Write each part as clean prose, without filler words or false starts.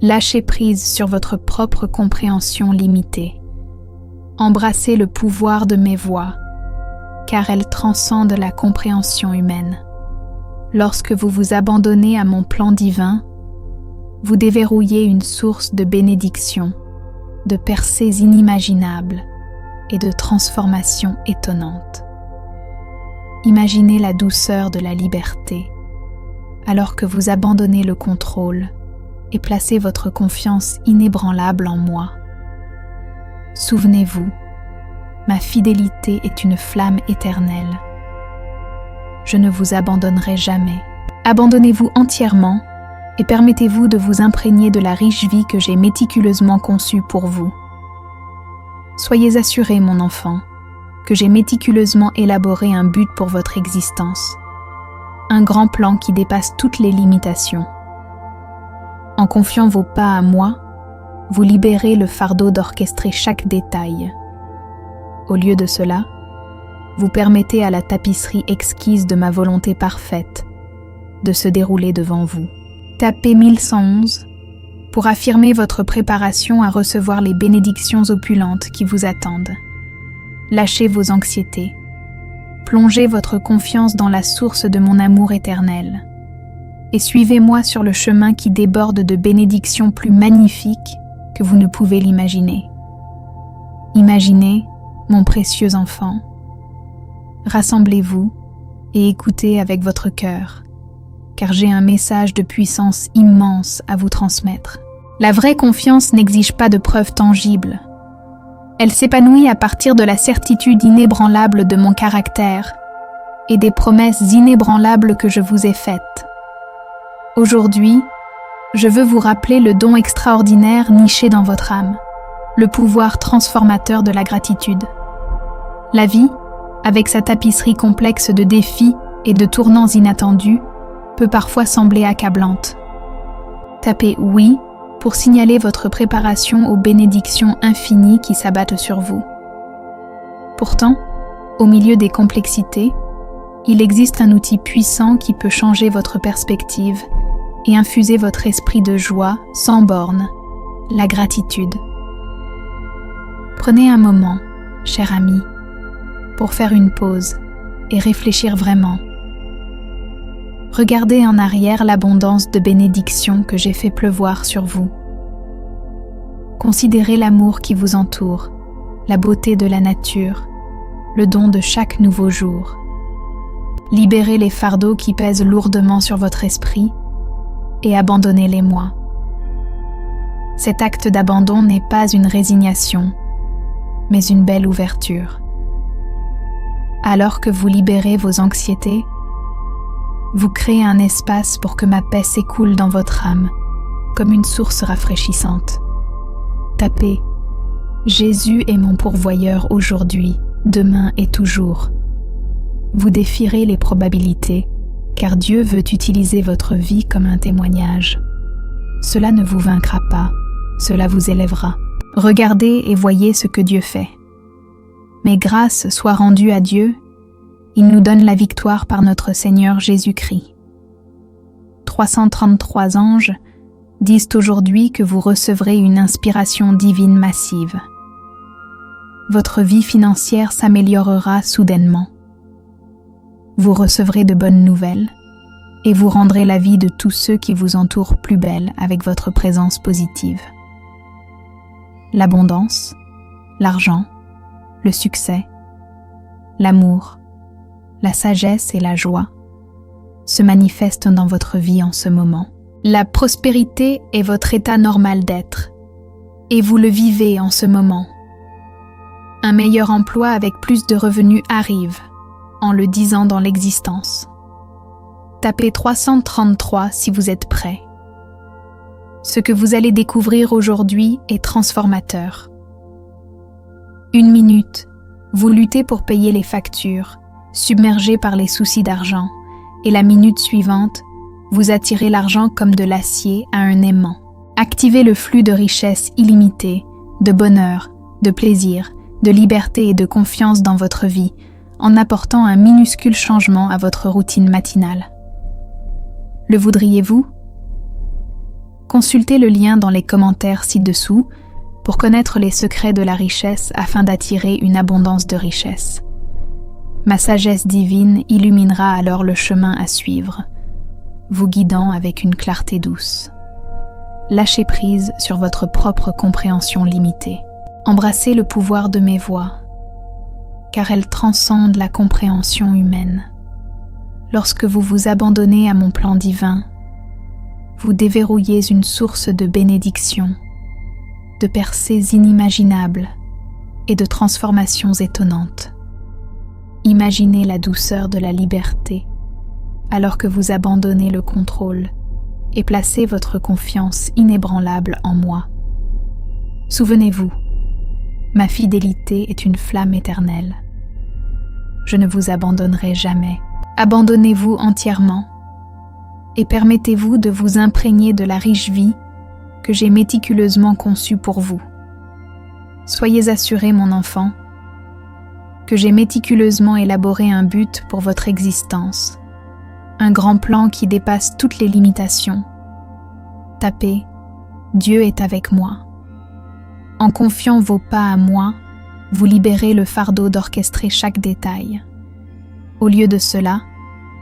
Lâchez prise sur votre propre compréhension limitée. Embrassez le pouvoir de mes voix, car elles transcendent la compréhension humaine. Lorsque vous vous abandonnez à mon plan divin, vous déverrouillez une source de bénédiction, de percées inimaginables et de transformations étonnantes. Imaginez la douceur de la liberté, alors que vous abandonnez le contrôle et placez votre confiance inébranlable en moi. Souvenez-vous, ma fidélité est une flamme éternelle. Je ne vous abandonnerai jamais. Abandonnez-vous entièrement et permettez-vous de vous imprégner de la riche vie que j'ai méticuleusement conçue pour vous. Soyez assuré, mon enfant, que j'ai méticuleusement élaboré un but pour votre existence, un grand plan qui dépasse toutes les limitations. En confiant vos pas à moi, vous libérez le fardeau d'orchestrer chaque détail. Au lieu de cela, vous permettez à la tapisserie exquise de ma volonté parfaite de se dérouler devant vous. Tapez 1111 pour affirmer votre préparation à recevoir les bénédictions opulentes qui vous attendent. Lâchez vos anxiétés. Plongez votre confiance dans la source de mon amour éternel. Et suivez-moi sur le chemin qui déborde de bénédictions plus magnifiques que vous ne pouvez l'imaginer. Imaginez, mon précieux enfant. Rassemblez-vous et écoutez avec votre cœur, car j'ai un message de puissance immense à vous transmettre. La vraie confiance n'exige pas de preuves tangibles. Elle s'épanouit à partir de la certitude inébranlable de mon caractère et des promesses inébranlables que je vous ai faites. Aujourd'hui, je veux vous rappeler le don extraordinaire niché dans votre âme, le pouvoir transformateur de la gratitude. La vie, avec sa tapisserie complexe de défis et de tournants inattendus, peut parfois sembler accablante. Tapez « Oui » pour signaler votre préparation aux bénédictions infinies qui s'abattent sur vous. Pourtant, au milieu des complexités, il existe un outil puissant qui peut changer votre perspective et infuser votre esprit de joie sans bornes, la gratitude. Prenez un moment, cher ami, pour faire une pause et réfléchir vraiment. Regardez en arrière l'abondance de bénédictions que j'ai fait pleuvoir sur vous. Considérez l'amour qui vous entoure, la beauté de la nature, le don de chaque nouveau jour. Libérez les fardeaux qui pèsent lourdement sur votre esprit et abandonnez-les-moi. Cet acte d'abandon n'est pas une résignation, mais une belle ouverture. Alors que vous libérez vos anxiétés, vous créez un espace pour que ma paix s'écoule dans votre âme, comme une source rafraîchissante. Tapez « Jésus est mon pourvoyeur aujourd'hui, demain et toujours ». Vous défierez les probabilités, car Dieu veut utiliser votre vie comme un témoignage. Cela ne vous vaincra pas, cela vous élèvera. Regardez et voyez ce que Dieu fait. Mais grâce soit rendue à Dieu, il nous donne la victoire par notre Seigneur Jésus-Christ. 333 anges disent aujourd'hui que vous recevrez une inspiration divine massive. Votre vie financière s'améliorera soudainement. Vous recevrez de bonnes nouvelles et vous rendrez la vie de tous ceux qui vous entourent plus belle avec votre présence positive. L'abondance, l'argent, le succès, l'amour, la sagesse et la joie se manifestent dans votre vie en ce moment. La prospérité est votre état normal d'être et vous le vivez en ce moment. Un meilleur emploi avec plus de revenus arrive en le disant dans l'existence. Tapez 333 si vous êtes prêt. Ce que vous allez découvrir aujourd'hui est transformateur. 1 minute, vous luttez pour payer les factures, submergé par les soucis d'argent, et la minute suivante, vous attirez l'argent comme de l'acier à un aimant. Activez le flux de richesse illimitée, de bonheur, de plaisir, de liberté et de confiance dans votre vie, en apportant un minuscule changement à votre routine matinale. Le voudriez-vous ? Consultez le lien dans les commentaires ci-dessous pour connaître les secrets de la richesse afin d'attirer une abondance de richesse. Ma sagesse divine illuminera alors le chemin à suivre, vous guidant avec une clarté douce. Lâchez prise sur votre propre compréhension limitée. Embrassez le pouvoir de mes voix, car elles transcendent la compréhension humaine. Lorsque vous vous abandonnez à mon plan divin, vous déverrouillez une source de bénédiction, de percées inimaginables et de transformations étonnantes. Imaginez la douceur de la liberté alors que vous abandonnez le contrôle et placez votre confiance inébranlable en moi. Souvenez-vous, ma fidélité est une flamme éternelle. Je ne vous abandonnerai jamais. Abandonnez-vous entièrement et permettez-vous de vous imprégner de la riche vie que j'ai méticuleusement conçue pour vous. Soyez assuré, mon enfant, que j'ai méticuleusement élaboré un but pour votre existence, un grand plan qui dépasse toutes les limitations. Tapez « Dieu est avec moi ». En confiant vos pas à moi, vous libérez le fardeau d'orchestrer chaque détail. Au lieu de cela,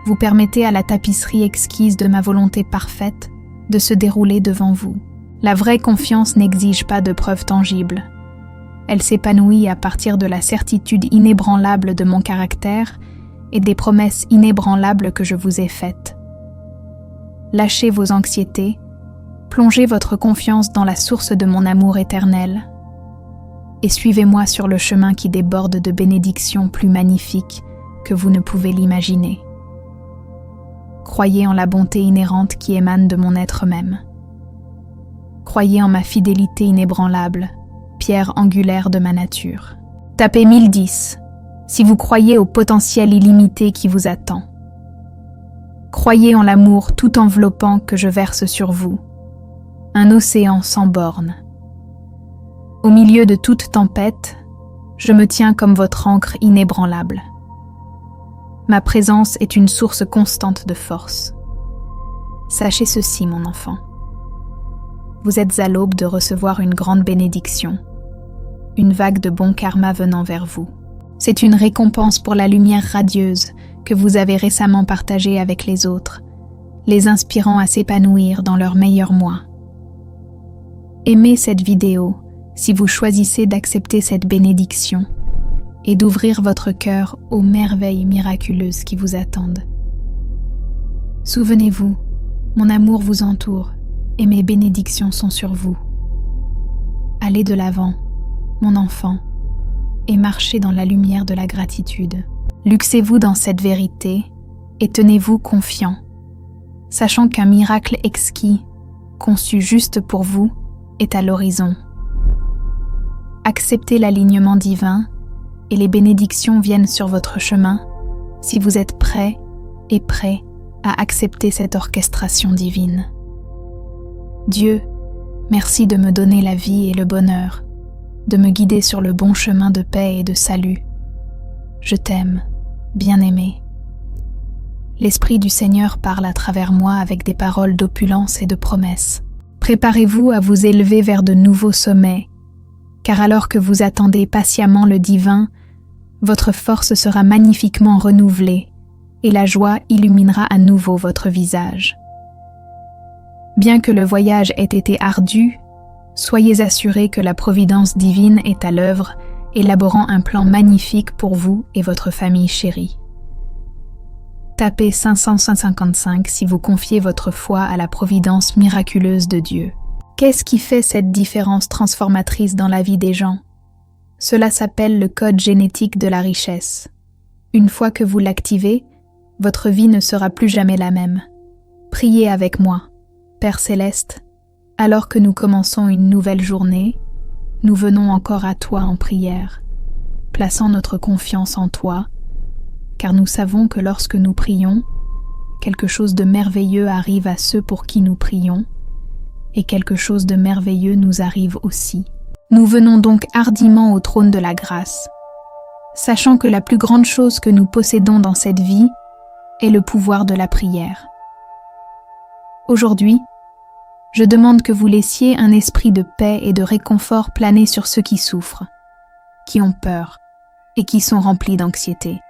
vous permettez à la tapisserie exquise de ma volonté parfaite de se dérouler devant vous. La vraie confiance n'exige pas de preuves tangibles. Elle s'épanouit à partir de la certitude inébranlable de mon caractère et des promesses inébranlables que je vous ai faites. Lâchez vos anxiétés, plongez votre confiance dans la source de mon amour éternel et suivez-moi sur le chemin qui déborde de bénédictions plus magnifiques que vous ne pouvez l'imaginer. Croyez en la bonté inhérente qui émane de mon être même. Croyez en ma fidélité inébranlable, pierre angulaire de ma nature. Tapez 1010 si vous croyez au potentiel illimité qui vous attend. Croyez en l'amour tout enveloppant que je verse sur vous, un océan sans bornes. Au milieu de toute tempête, je me tiens comme votre ancre inébranlable. Ma présence est une source constante de force. Sachez ceci, mon enfant. Vous êtes à l'aube de recevoir une grande bénédiction, une vague de bon karma venant vers vous. C'est une récompense pour la lumière radieuse que vous avez récemment partagée avec les autres, les inspirant à s'épanouir dans leur meilleur moi. Aimez cette vidéo si vous choisissez d'accepter cette bénédiction et d'ouvrir votre cœur aux merveilles miraculeuses qui vous attendent. Souvenez-vous, mon amour vous entoure et mes bénédictions sont sur vous. Allez de l'avant, mon enfant, et marchez dans la lumière de la gratitude. Luxez-vous dans cette vérité et tenez-vous confiant, sachant qu'un miracle exquis, conçu juste pour vous, est à l'horizon. Acceptez l'alignement divin et les bénédictions viennent sur votre chemin si vous êtes prêt à accepter cette orchestration divine. Dieu, merci de me donner la vie et le bonheur, de me guider sur le bon chemin de paix et de salut. Je t'aime, bien-aimé. L'Esprit du Seigneur parle à travers moi avec des paroles d'opulence et de promesses. Préparez-vous à vous élever vers de nouveaux sommets, car alors que vous attendez patiemment le divin, votre force sera magnifiquement renouvelée et la joie illuminera à nouveau votre visage. Bien que le voyage ait été ardu, soyez assurés que la providence divine est à l'œuvre, élaborant un plan magnifique pour vous et votre famille chérie. Tapez 555 si vous confiez votre foi à la providence miraculeuse de Dieu. Qu'est-ce qui fait cette différence transformatrice dans la vie des gens? Cela s'appelle le code génétique de la richesse. Une fois que vous l'activez, votre vie ne sera plus jamais la même. Priez avec moi, Père Céleste, alors que nous commençons une nouvelle journée, nous venons encore à toi en prière, plaçant notre confiance en toi, car nous savons que lorsque nous prions, quelque chose de merveilleux arrive à ceux pour qui nous prions, et quelque chose de merveilleux nous arrive aussi. Nous venons donc hardiment au trône de la grâce, sachant que la plus grande chose que nous possédons dans cette vie est le pouvoir de la prière. Aujourd'hui, Je demande que vous laissiez un esprit de paix et de réconfort planer sur ceux qui souffrent, qui ont peur et qui sont remplis d'anxiété.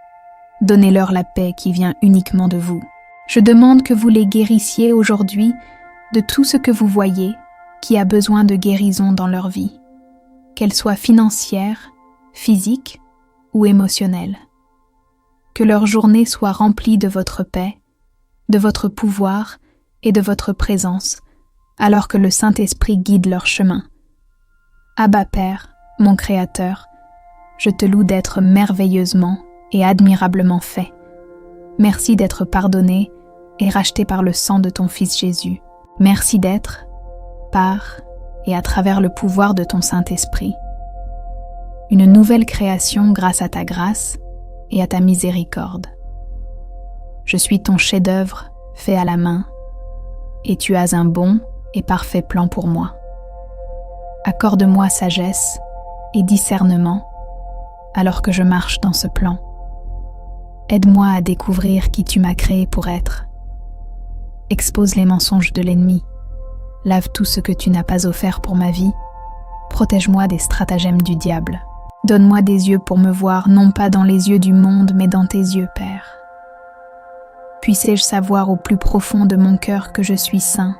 Donnez-leur la paix qui vient uniquement de vous. Je demande que vous les guérissiez aujourd'hui de tout ce que vous voyez qui a besoin de guérison dans leur vie, qu'elle soit financière, physique ou émotionnelle. Que leur journée soit remplie de votre paix, de votre pouvoir et de votre présence, alors que le Saint-Esprit guide leur chemin. Abba Père, mon Créateur, je te loue d'être merveilleusement et admirablement fait. Merci d'être pardonné et racheté par le sang de ton Fils Jésus. Merci d'être, par et à travers le pouvoir de ton Saint-Esprit, une nouvelle création grâce à ta grâce et à ta miséricorde. Je suis ton chef-d'œuvre fait à la main, et tu as un bon et parfait plan pour moi. Accorde-moi sagesse et discernement alors que je marche dans ce plan. Aide-moi à découvrir qui tu m'as créé pour être. Expose les mensonges de l'ennemi. Lave tout ce que tu n'as pas offert pour ma vie. Protège-moi des stratagèmes du diable. Donne-moi des yeux pour me voir, non pas dans les yeux du monde, mais dans tes yeux, Père. Puissé-je savoir au plus profond de mon cœur que je suis saint,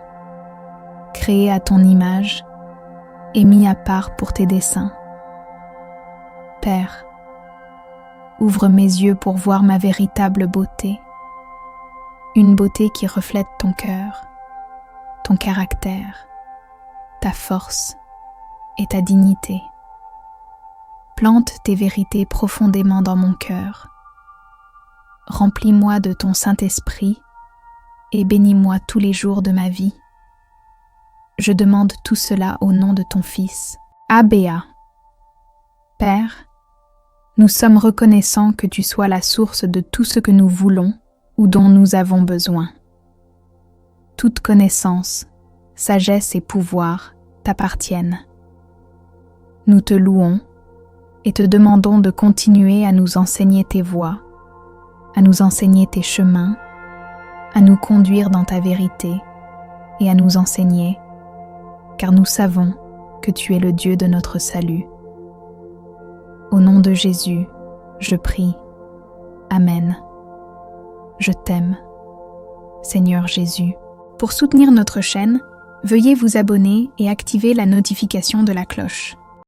créé à ton image et mis à part pour tes desseins. Père, ouvre mes yeux pour voir ma véritable beauté, une beauté qui reflète ton cœur, ton caractère, ta force et ta dignité. Plante tes vérités profondément dans mon cœur. Remplis-moi de ton Saint-Esprit et bénis-moi tous les jours de ma vie. Je demande tout cela au nom de ton Fils. Abba. Père, nous sommes reconnaissants que tu sois la source de tout ce que nous voulons ou dont nous avons besoin. Toute connaissance, sagesse et pouvoir t'appartiennent. Nous te louons et te demandons de continuer à nous enseigner tes voies, à nous enseigner tes chemins, à nous conduire dans ta vérité et à nous enseigner, car nous savons que tu es le Dieu de notre salut. Au nom de Jésus, je prie. Amen. Je t'aime, Seigneur Jésus. Pour soutenir notre chaîne, veuillez vous abonner et activer la notification de la cloche.